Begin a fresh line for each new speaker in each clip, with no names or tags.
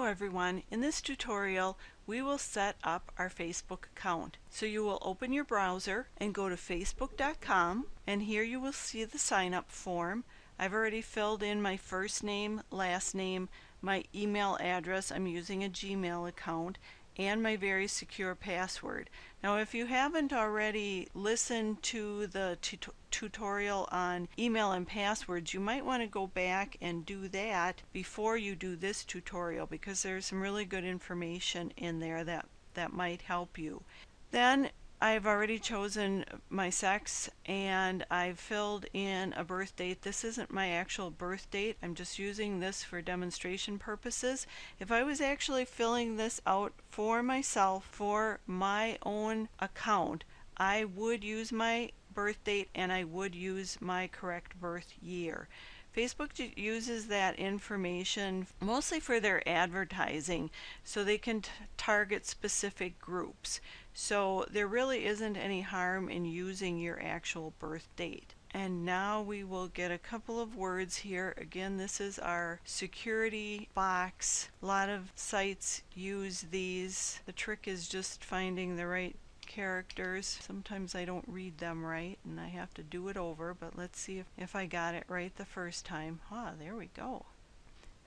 everyone, in this tutorial we will set up our Facebook account. So you will open your browser and go to facebook.com, and here you will see the sign up form. I've already filled in my first name, last name, my email address, I'm using a Gmail account, and my very secure password. Now if you haven't already listened to the tutorial on email and passwords, you might want to go back and do that before you do this tutorial, because there's some really good information in there that might help you. Then I've already chosen my sex and I've filled in a birth date. This isn't my actual birth date. I'm just using this for demonstration purposes. If I was actually filling this out for myself, for my own account, I would use my birth date and I would use my correct birth year. Facebook uses that information mostly for their advertising, so they can target specific groups. So there really isn't any harm in using your actual birth date. And now we will get a couple of words here. Again, this is our security box. A lot of sites use these. The trick is just finding the right characters. Sometimes I don't read them right and I have to do it over, but let's see if I got it right the first time. There we go.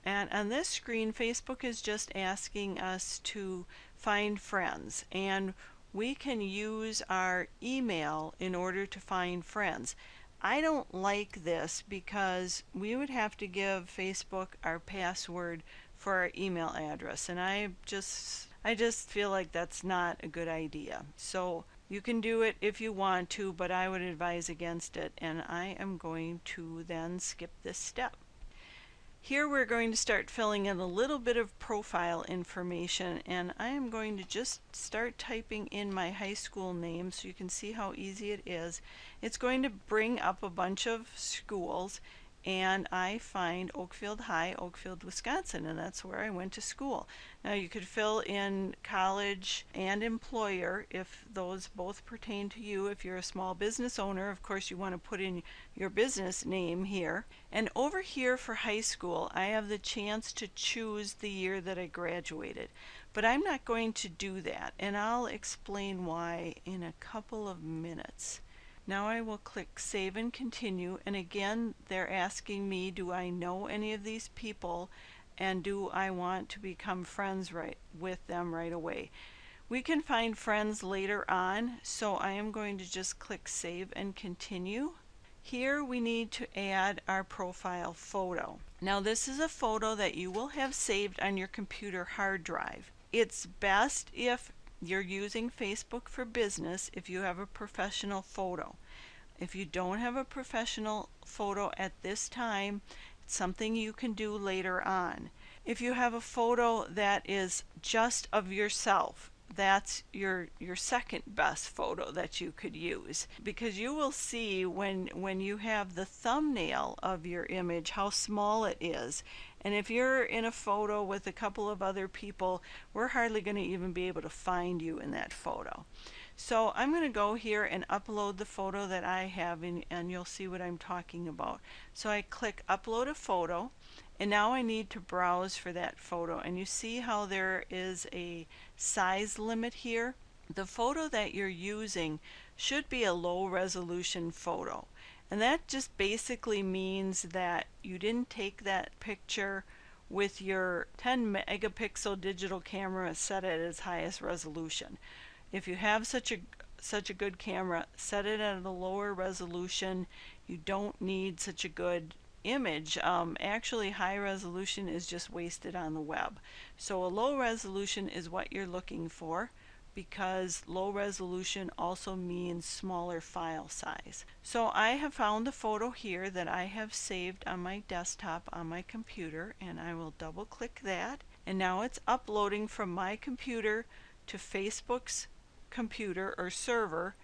And on this screen, Facebook is just asking us to find friends, and we can use our email in order to find friends. I don't like this because we would have to give Facebook our password for our email address, and I just feel like that's not a good idea. So you can do it if you want to, but I would advise against it, and I am going to then skip this step. Here we're going to start filling in a little bit of profile information, and I am going to just start typing in my high school name so you can see how easy it is. It's going to bring up a bunch of schools, and I find Oakfield High, Oakfield, Wisconsin, and that's where I went to school. Now you could fill in college and employer if those both pertain to you. If you're a small business owner, of course you want to put in your business name here. And over here for high school, I have the chance to choose the year that I graduated. But I'm not going to do that, and I'll explain why in a couple of minutes. Now I will click Save and Continue, and again they're asking me, do I know any of these people and do I want to become friends with them right away? We can find friends later on, so I am going to just click Save and Continue. Here we need to add our profile photo. Now this is a photo that you will have saved on your computer hard drive. It's best if you're using Facebook for Business if you have a professional photo. If you don't have a professional photo at this time, it's something you can do later on. If you have a photo that is just of yourself, that's your second best photo that you could use, because you will see when you have the thumbnail of your image how small it is. And if you're in a photo with a couple of other people, we're hardly going to even be able to find you in that photo. So I'm going to go here and upload the photo that I have, and you'll see what I'm talking about. So I click Upload a Photo, and now I need to browse for that photo. And you see how there is a size limit here? The photo that you're using should be a low resolution photo. And that just basically means that you didn't take that picture with your 10 megapixel digital camera set at its highest resolution. If you have such a good camera, set it at a lower resolution. You don't need such a good image. Actually, high resolution is just wasted on the web. So a low resolution is what you're looking for, because low resolution also means smaller file size. So I have found the photo here that I have saved on my desktop on my computer, and I will double click that, and now it's uploading from my computer to Facebook's computer or server,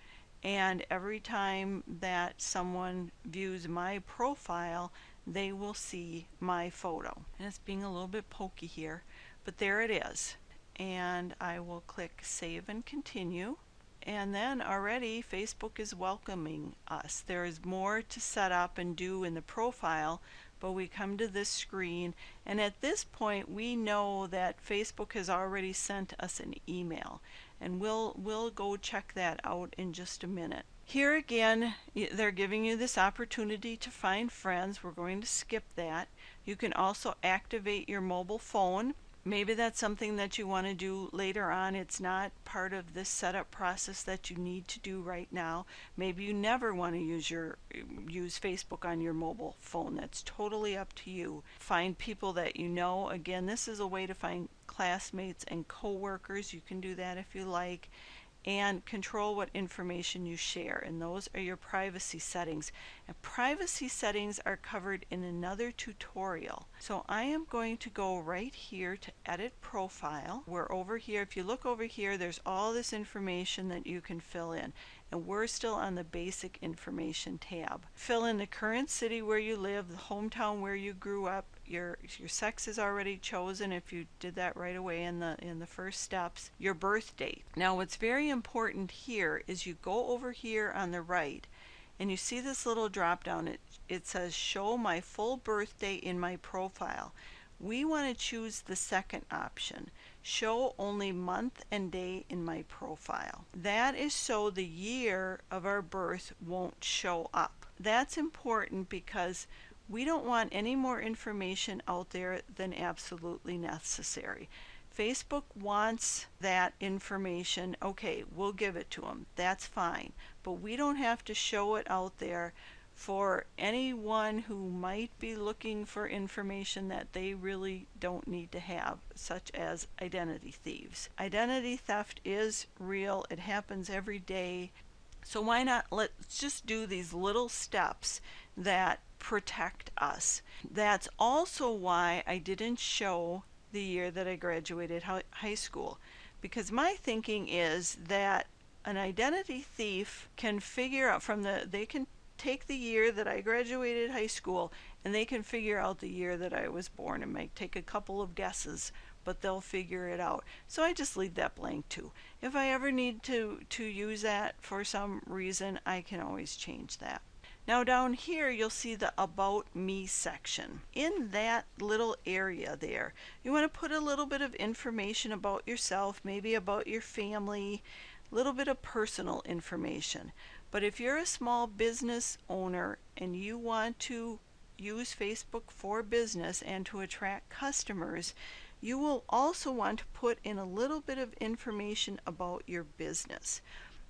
and every time that someone views my profile, they will see my photo. And it's being a little bit pokey here, but there it is. And I will click Save and Continue, and then already Facebook is welcoming us. There is more to set up and do in the profile, but we come to this screen, and at this point we know that Facebook has already sent us an email, and we'll go check that out in just a minute. Here again, they're giving you this opportunity to find friends. We're going to skip that. You can also activate your mobile phone. Maybe that's something that you want to do later on. It's not part of this setup process that you need to do right now. Maybe you never want to use Facebook on your mobile phone. That's totally up to you. Find people that you know. Again, this is a way to find classmates and coworkers. You can do that if you like. And control what information you share, and those are your privacy settings. And privacy settings are covered in another tutorial. So I am going to go right here to edit profile. We're over here. If you look over here, there's all this information that you can fill in, and we're still on the basic information tab. Fill in the current city where you live, the hometown where you grew up. Your sex is already chosen if you did that right away in the first steps. Your birth date. Now what's very important here is you go over here on the right and you see this little drop down. It says show my full birthday in my profile. We want to choose the second option, show only month and day in my profile. That is so the year of our birth won't show up. That's important because we don't want any more information out there than absolutely necessary. Facebook wants that information. Okay, we'll give it to them. That's fine. But we don't have to show it out there for anyone who might be looking for information that they really don't need to have, such as identity thieves. Identity theft is real. It happens every day. So why not let's just do these little steps that protect us. That's also why I didn't show the year that I graduated high school, because my thinking is that an identity thief can figure out they can take the year that I graduated high school and they can figure out the year that I was born. It might take a couple of guesses, but they'll figure it out. So I just leave that blank too. If I ever need to use that for some reason, I can always change that. Now down here you'll see the About Me section. In that little area there, you want to put a little bit of information about yourself, maybe about your family, a little bit of personal information. But if you're a small business owner and you want to use Facebook for business and to attract customers, you will also want to put in a little bit of information about your business.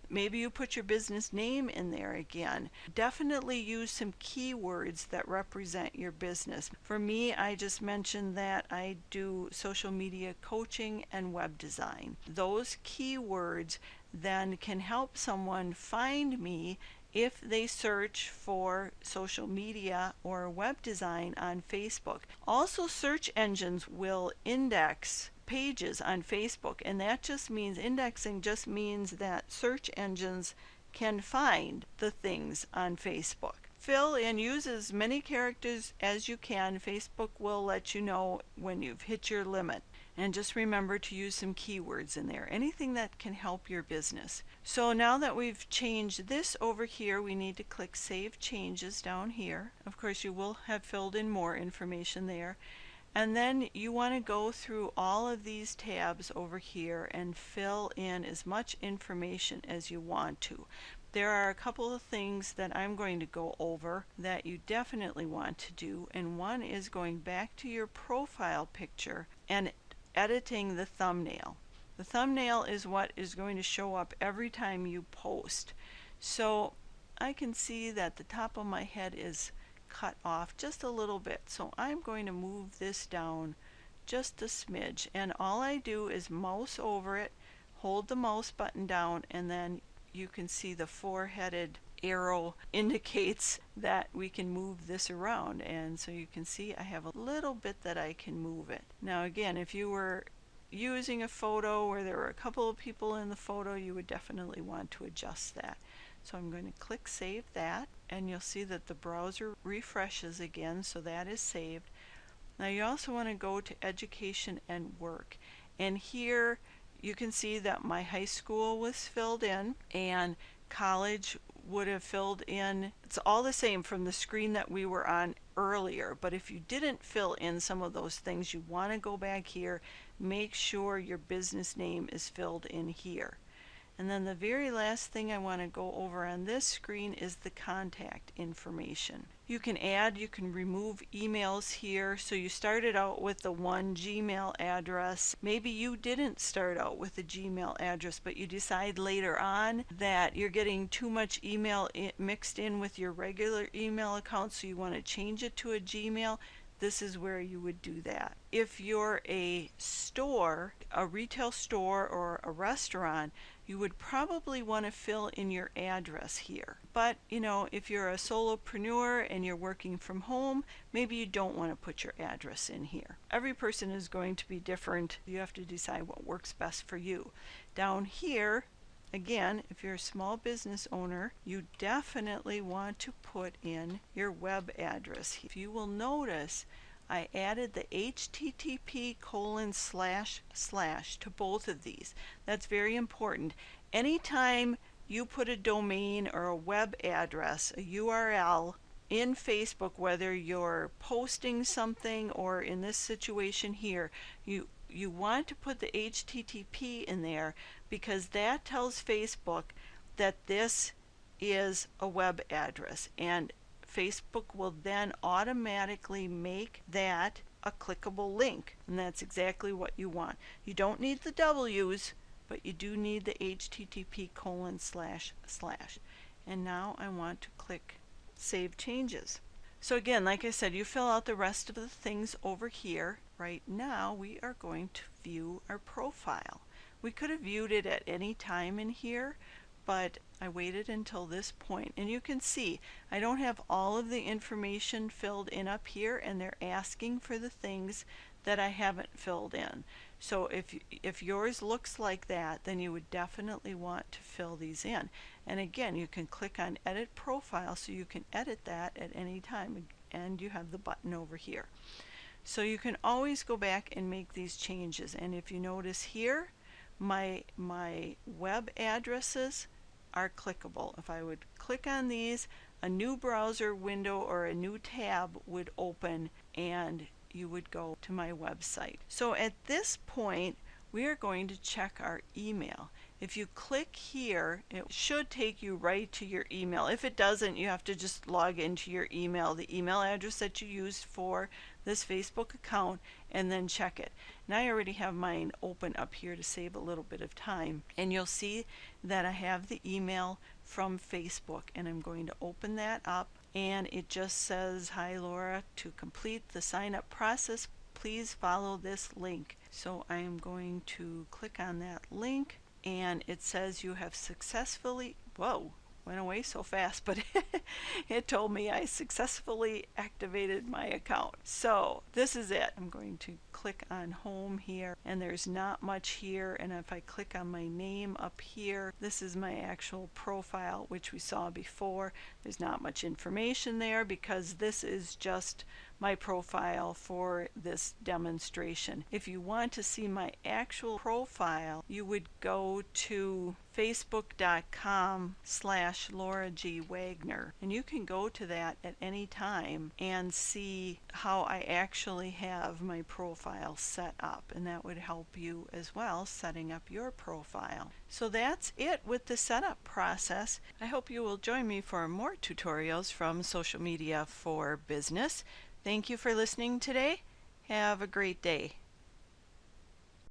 Maybe you put your business name in there again. Definitely use some keywords that represent your business. For me, I just mentioned that I do social media coaching and web design. Those keywords then can help someone find me if they search for social media or web design on Facebook. Also, search engines will index pages on Facebook, and that just means indexing just means that search engines can find the things on Facebook. Fill and use as many characters as you can. Facebook will let you know when you've hit your limit. And just remember to use some keywords in there, anything that can help your business. So now that we've changed this over here, we need to click Save Changes down here. Of course, you will have filled in more information there. And then you want to go through all of these tabs over here and fill in as much information as you want to. There are a couple of things that I'm going to go over that you definitely want to do, and one is going back to your profile picture and editing the thumbnail. The thumbnail is what is going to show up every time you post. So I can see that the top of my head is cut off just a little bit, so I'm going to move this down just a smidge, and all I do is mouse over it, hold the mouse button down, and then you can see the four-headed arrow indicates that we can move this around, and so you can see I have a little bit that I can move it. Now again, if you were using a photo where there were a couple of people in the photo, you would definitely want to adjust that. So I'm going to click Save That, and you'll see that the browser refreshes again, so that is saved. Now you also want to go to Education and Work, and here you can see that my high school was filled in and college would have filled in. It's all the same from the screen that we were on earlier, but if you didn't fill in some of those things, you want to go back here, make sure your business name is filled in here. And then the very last thing I want to go over on this screen is the contact information. You can add, you can remove emails here. So you started out with the one Gmail address. Maybe you didn't start out with a Gmail address, but you decide later on that you're getting too much email mixed in with your regular email account, so you want to change it to a Gmail. This is where you would do that. If you're a store, a retail store or a restaurant, you would probably want to fill in your address here. But if you're a solopreneur and you're working from home, maybe you don't want to put your address in here. Every person is going to be different. You have to decide what works best for you. Down here, again, if you're a small business / you definitely want to put in your web address. If you will notice, I added the http:// to both of these. That's very important. Anytime you put a domain or a web address, a URL, in Facebook, whether you're posting something or in this situation here, you want to put the HTTP in there, because that tells Facebook that this is a web address, and Facebook will then automatically make that a clickable link, and that's exactly what you want. You don't need the W's, but you do need the http://. And now I want to click Save Changes. So again, like I said, you fill out the rest of the things over here. Right now we are going to view our profile. We could have viewed it at any time in here, but I waited until this point, and you can see I don't have all of the information filled in up here, and they're asking for the things that I haven't filled in. So if yours looks like that, then you would definitely want to fill these in. And again, you can click on Edit Profile, so you can edit that at any time, and you have the button over here. So you can always go back and make these changes. And if you notice here, my web addresses are clickable. If I would click on these, a new browser window or a new tab would open, and you would go to my website. So at this point, we are going to check our email. If you click here, it should take you right to your email. If it doesn't, you have to just log into your email, the email address that you used for this Facebook account, and then check it. Now I already have mine open up here to save a little bit of time, and you'll see that I have the email from Facebook, and I'm going to open that up, and it just says, "Hi Laura, to complete the sign up process, please follow this link." So I am going to click on that link, and it says you have successfully, whoa, went away so fast, but it told me I successfully activated my account. So this is it. I'm going to click on home here, and there's not much here, and if I click on my name up here, this is my actual profile, which we saw before. There's not much information there because this is just my profile for this demonstration. If you want to see my actual profile, you would go to facebook.com/Laura G. Wagner, and you can go to that at any time and see how I actually have my profile set up, and that would help you as well setting up your profile. So that's it with the setup process. I hope you will join me for more tutorials from Social Media for Business. Thank you for listening today. Have a great day.